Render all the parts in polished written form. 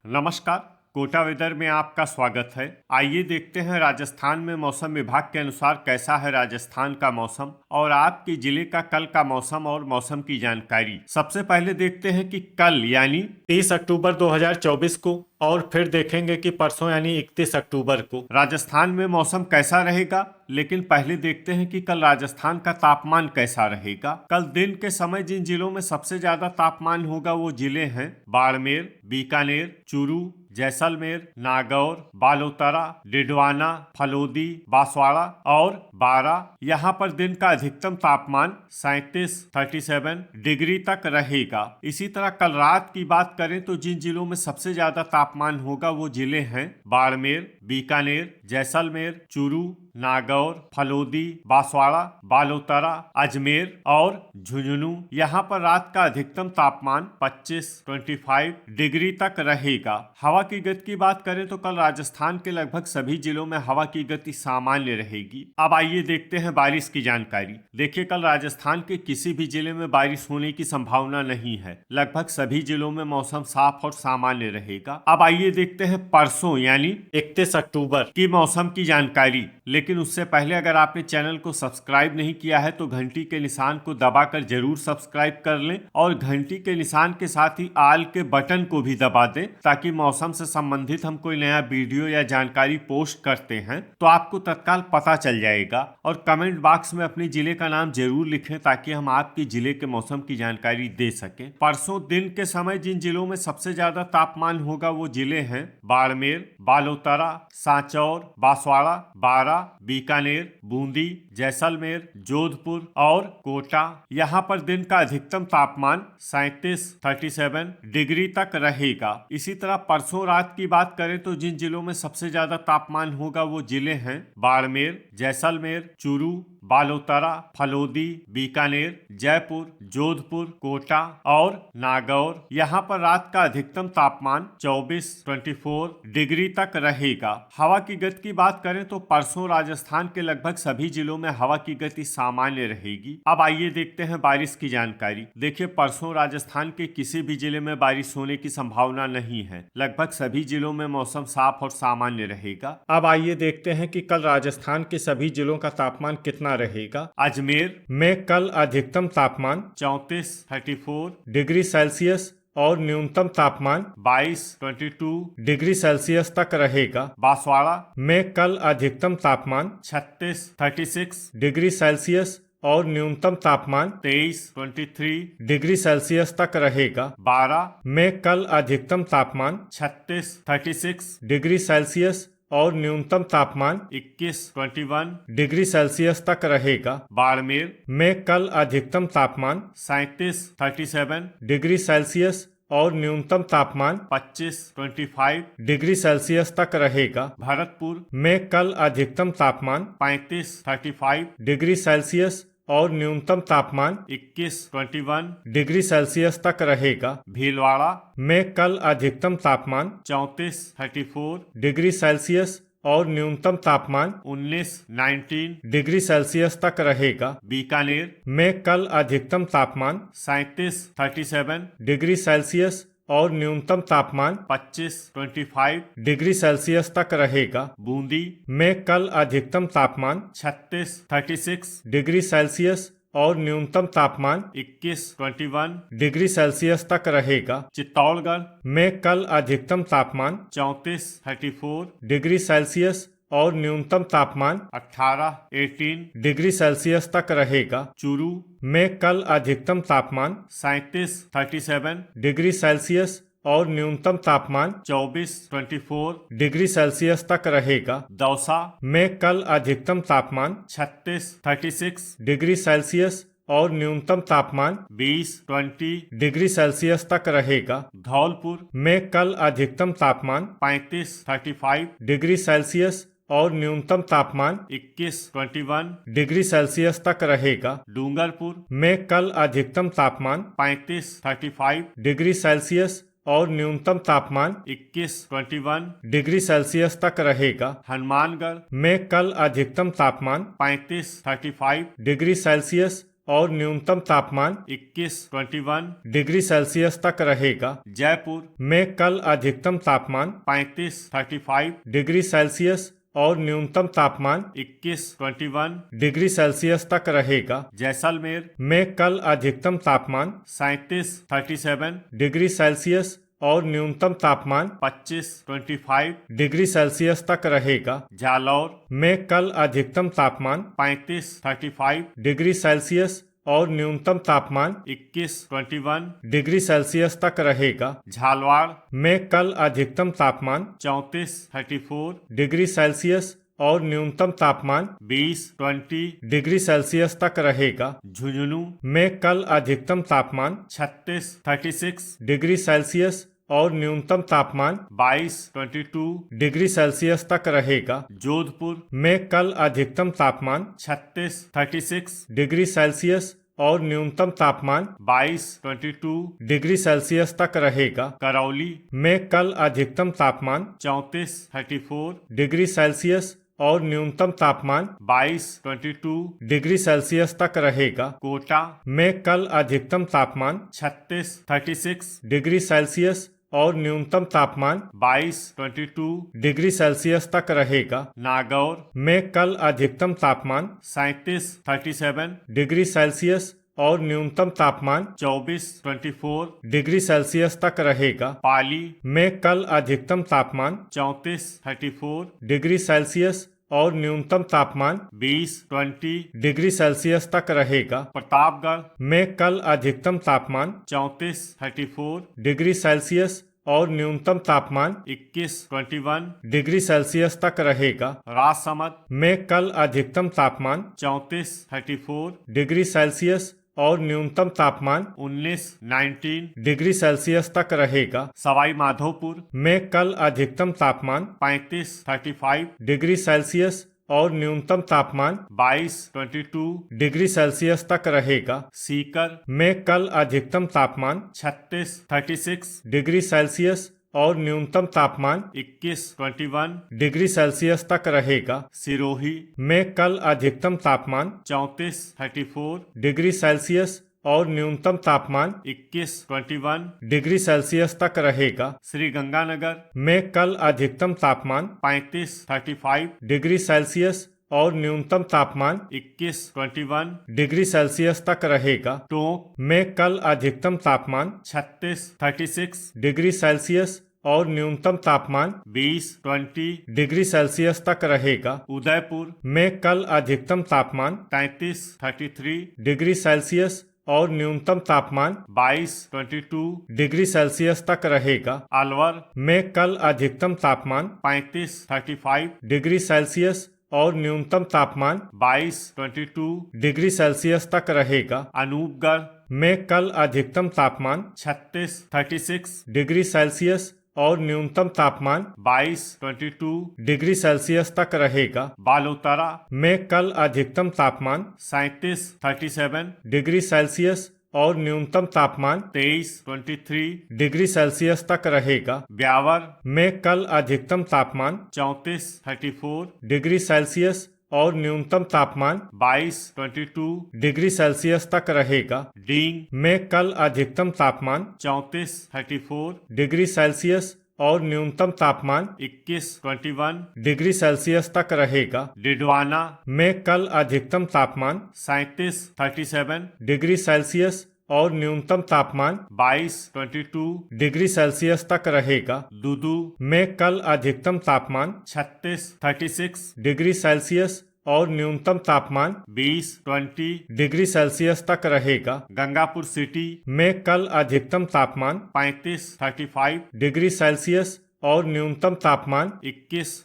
नमस्कार, कोटा वेदर में आपका स्वागत है। आइए देखते हैं राजस्थान में मौसम विभाग के अनुसार कैसा है राजस्थान का मौसम और आपके जिले का कल का मौसम और मौसम की जानकारी। सबसे पहले देखते हैं कि कल यानी 30 अक्टूबर 2024 को और फिर देखेंगे कि परसों यानी 31 अक्टूबर को राजस्थान में मौसम कैसा रहेगा। लेकिन पहले देखते हैं कि कल राजस्थान का तापमान कैसा रहेगा। कल दिन के समय जिन जिलों में सबसे ज्यादा तापमान होगा वो जिले हैं बाड़मेर, बीकानेर, चूरू, जैसलमेर, नागौर, बालोतरा, डिडवाना, फलोदी, बांसवाड़ा और बारा। यहाँ पर दिन का अधिकतम तापमान 37 डिग्री तक रहेगा। इसी तरह कल रात की बात करें तो जिन जिलों में सबसे ज्यादा तापमान होगा वो जिले हैं बाड़मेर, बीकानेर, जैसलमेर, चूरू, नागौर, फलोदी, बांसवाड़ा, बालोतरा, अजमेर और झुंझुनू। यहाँ पर रात का अधिकतम तापमान 25 डिग्री तक रहेगा। हवा की गति की बात करें तो कल राजस्थान के लगभग सभी जिलों में हवा की गति सामान्य रहेगी। अब आइए देखते हैं बारिश की जानकारी। देखिए, कल राजस्थान के किसी भी जिले में बारिश होने की संभावना नहीं है। लगभग सभी जिलों में मौसम साफ और सामान्य रहेगा। अब आइए देखते हैं परसों यानी 31 अक्टूबर की मौसम की जानकारी। लेकिन उससे पहले अगर आपने चैनल को सब्सक्राइब नहीं किया है तो घंटी के निशान को दबाकर जरूर सब्सक्राइब कर लें और घंटी के निशान के साथ ही आल के बटन को भी दबा दें ताकि मौसम से संबंधित हम कोई नया वीडियो या जानकारी पोस्ट करते हैं तो आपको तत्काल पता चल जाएगा। और कमेंट बॉक्स में अपने जिले का नाम जरूर लिखें ताकि हम आपके जिले के मौसम की जानकारी दे सकें। परसों दिन के समय जिन जिलों में सबसे ज्यादा तापमान होगा वो जिले हैं बाड़मेर, बालोतरा, सांचौर, बांसवाड़ा, बारा, बीकानेर, बूंदी, जैसलमेर, जोधपुर और कोटा। यहाँ पर दिन का अधिकतम तापमान 37 डिग्री तक रहेगा। इसी तरह परसों रात की बात करें तो जिन जिलों में सबसे ज्यादा तापमान होगा वो जिले हैं बाड़मेर, जैसलमेर, चूरू, बालोतरा, फलोदी, बीकानेर, जयपुर, जोधपुर, कोटा और नागौर। यहाँ पर रात का अधिकतम तापमान 24 डिग्री तक रहेगा। हवा की गति की बात करें तो परसों राजस्थान के लगभग सभी जिलों में हवा की गति सामान्य रहेगी। अब आइए देखते हैं बारिश की जानकारी। देखिए, परसों राजस्थान के किसी भी जिले में बारिश होने की संभावना नहीं है। लगभग सभी जिलों में मौसम साफ और सामान्य रहेगा। अब आइए देखते हैं कि कल राजस्थान के सभी जिलों का तापमान कितना रहेगा। अजमेर में कल अधिकतम तापमान 34 डिग्री सेल्सियस और न्यूनतम तापमान 22 डिग्री सेल्सियस तक रहेगा। बांसवाड़ा में कल अधिकतम तापमान 36 डिग्री सेल्सियस और न्यूनतम तापमान 23 डिग्री सेल्सियस तक रहेगा। बारा में कल अधिकतम तापमान 36 डिग्री सेल्सियस और न्यूनतम तापमान 21 डिग्री सेल्सियस तक रहेगा। बाड़मेर में कल अधिकतम तापमान 37 डिग्री सेल्सियस और न्यूनतम तापमान 25 डिग्री सेल्सियस तक रहेगा। भरतपुर में कल अधिकतम तापमान 35 डिग्री सेल्सियस और न्यूनतम तापमान 21 डिग्री सेल्सियस तक रहेगा। भीलवाड़ा में कल अधिकतम तापमान 34 डिग्री सेल्सियस और न्यूनतम तापमान 19 डिग्री सेल्सियस तक रहेगा। बीकानेर में कल अधिकतम तापमान 37 डिग्री सेल्सियस और न्यूनतम तापमान 25 डिग्री सेल्सियस तक रहेगा। बूंदी में कल अधिकतम तापमान 36 डिग्री सेल्सियस और न्यूनतम तापमान 21 डिग्री सेल्सियस तक रहेगा। चित्तौड़गढ़ में कल अधिकतम तापमान 34 डिग्री सेल्सियस और न्यूनतम तापमान 18 डिग्री सेल्सियस तक रहेगा। चूरू में कल अधिकतम तापमान 37 डिग्री सेल्सियस और न्यूनतम तापमान 24 डिग्री सेल्सियस तक रहेगा। दौसा में कल अधिकतम तापमान 36 डिग्री सेल्सियस और न्यूनतम तापमान 20 डिग्री सेल्सियस तक रहेगा। धौलपुर में कल अधिकतम तापमान 35 डिग्री सेल्सियस और न्यूनतम तापमान 21 डिग्री सेल्सियस तक रहेगा। डूंगरपुर में कल अधिकतम तापमान 35 डिग्री सेल्सियस और न्यूनतम तापमान 21 डिग्री सेल्सियस तक रहेगा। हनुमानगढ़ में कल अधिकतम तापमान 35 डिग्री सेल्सियस और न्यूनतम तापमान 21 डिग्री सेल्सियस तक रहेगा। जयपुर में कल अधिकतम तापमान 35 डिग्री सेल्सियस और न्यूनतम तापमान 21 डिग्री सेल्सियस तक रहेगा। जैसलमेर में कल अधिकतम तापमान 37 डिग्री सेल्सियस और न्यूनतम तापमान 25 डिग्री सेल्सियस तक रहेगा। जालौर में कल अधिकतम तापमान 35 डिग्री सेल्सियस और न्यूनतम तापमान 21 डिग्री सेल्सियस तक रहेगा। झालवाड़ में कल अधिकतम तापमान 34 डिग्री सेल्सियस और न्यूनतम तापमान 20 डिग्री सेल्सियस तक रहेगा। झुंझुनू में कल अधिकतम तापमान 36 डिग्री सेल्सियस और न्यूनतम तापमान 22 डिग्री सेल्सियस तक रहेगा। जोधपुर में कल अधिकतम तापमान 36 डिग्री सेल्सियस और न्यूनतम तापमान 22 डिग्री सेल्सियस तक रहेगा। करौली में कल अधिकतम तापमान 34 डिग्री सेल्सियस और न्यूनतम तापमान 22 डिग्री सेल्सियस तक रहेगा। कोटा में कल अधिकतम तापमान 36 डिग्री सेल्सियस और न्यूनतम तापमान 22 डिग्री सेल्सियस तक रहेगा। नागौर में कल अधिकतम तापमान 37 डिग्री सेल्सियस और न्यूनतम तापमान 24 डिग्री सेल्सियस तक रहेगा। पाली में कल अधिकतम तापमान 34 डिग्री सेल्सियस और न्यूनतम तापमान 20 डिग्री सेल्सियस तक रहेगा। प्रतापगढ़ में कल अधिकतम तापमान 34 डिग्री सेल्सियस और न्यूनतम तापमान 21 डिग्री सेल्सियस तक रहेगा। राजसमंद में कल अधिकतम तापमान 34 डिग्री सेल्सियस और न्यूनतम तापमान 19 डिग्री सेल्सियस तक रहेगा। सवाई माधोपुर में कल अधिकतम तापमान 35 डिग्री सेल्सियस और न्यूनतम तापमान 22 डिग्री सेल्सियस तक रहेगा। सीकर में कल अधिकतम तापमान 36 डिग्री सेल्सियस और न्यूनतम तापमान 21 डिग्री सेल्सियस तक रहेगा। सिरोही में कल अधिकतम तापमान 34 डिग्री सेल्सियस और न्यूनतम तापमान 21 डिग्री सेल्सियस तक रहेगा। श्री गंगानगर में कल अधिकतम तापमान 35 डिग्री सेल्सियस और न्यूनतम तापमान 21 डिग्री सेल्सियस तक रहेगा। टोंक में कल अधिकतम तापमान 36 डिग्री सेल्सियस और न्यूनतम तापमान 20 डिग्री सेल्सियस तक रहेगा। उदयपुर में कल अधिकतम तापमान 33 डिग्री सेल्सियस और न्यूनतम तापमान 22 डिग्री सेल्सियस तक रहेगा। अलवर में कल अधिकतम तापमान 35 डिग्री सेल्सियस और न्यूनतम तापमान 22 डिग्री सेल्सियस तक रहेगा। अनूपगढ़ में कल अधिकतम तापमान 36 डिग्री सेल्सियस और न्यूनतम तापमान 22 डिग्री सेल्सियस तक रहेगा। बालोतरा में कल अधिकतम तापमान 37 डिग्री सेल्सियस और न्यूनतम तापमान 23 डिग्री सेल्सियस तक रहेगा। ब्यावर में कल अधिकतम तापमान 34 डिग्री सेल्सियस और न्यूनतम तापमान 22 डिग्री सेल्सियस तक रहेगा। डींग में कल अधिकतम तापमान 34 डिग्री सेल्सियस और न्यूनतम तापमान 21 डिग्री सेल्सियस तक रहेगा। डिडवाना में कल अधिकतम तापमान 37 डिग्री सेल्सियस और न्यूनतम तापमान 22 डिग्री सेल्सियस तक रहेगा। दूदू में कल अधिकतम तापमान 36 डिग्री सेल्सियस और न्यूनतम तापमान 20 डिग्री सेल्सियस तक रहेगा। गंगापुर सिटी में कल अधिकतम तापमान 35 डिग्री सेल्सियस और न्यूनतम तापमान 21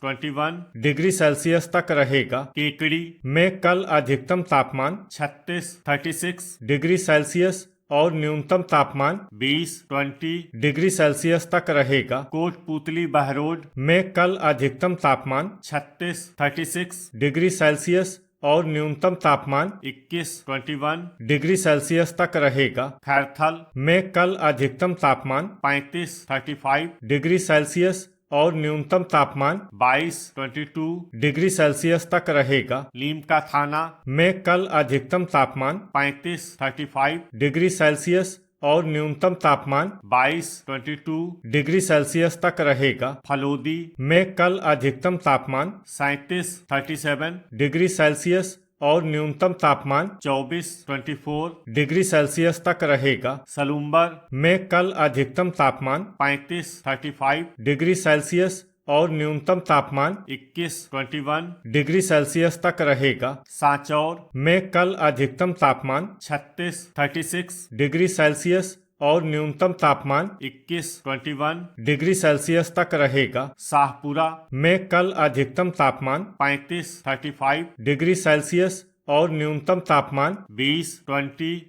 डिग्री सेल्सियस तक रहेगा। केकड़ी में कल अधिकतम तापमान 36 डिग्री सेल्सियस और न्यूनतम तापमान 20 डिग्री सेल्सियस तक रहेगा। कोटपुतली बहरोड में कल अधिकतम तापमान 36 डिग्री सेल्सियस और न्यूनतम तापमान 21 डिग्री सेल्सियस तक रहेगा। खैरथल में कल अधिकतम तापमान 35 डिग्री सेल्सियस और न्यूनतम तापमान 22 डिग्री सेल्सियस तक रहेगा। नीम का थाना में कल अधिकतम तापमान 35 डिग्री सेल्सियस और न्यूनतम तापमान 22 डिग्री सेल्सियस तक रहेगा। फलोदी में कल अधिकतम तापमान 37 डिग्री सेल्सियस और न्यूनतम तापमान 24 डिग्री सेल्सियस तक रहेगा। सलूम्बर में कल अधिकतम तापमान 35 डिग्री सेल्सियस और न्यूनतम तापमान 21 डिग्री सेल्सियस तक रहेगा। सांचौर में कल अधिकतम तापमान 36 डिग्री सेल्सियस और न्यूनतम तापमान 21 डिग्री सेल्सियस तक रहेगा। शाहपुरा में कल अधिकतम तापमान 35 डिग्री सेल्सियस और न्यूनतम तापमान 20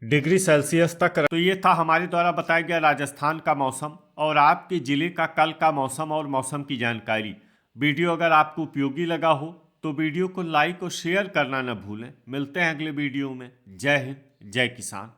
डिग्री सेल्सियस तक। तो ये था हमारे द्वारा बताया गया राजस्थान का मौसम और आपके जिले का कल का मौसम और मौसम की जानकारी। वीडियो अगर आपको उपयोगी लगा हो तो वीडियो को लाइक और शेयर करना न भूलें। मिलते हैं अगले वीडियो में। जय हिंद, जय किसान।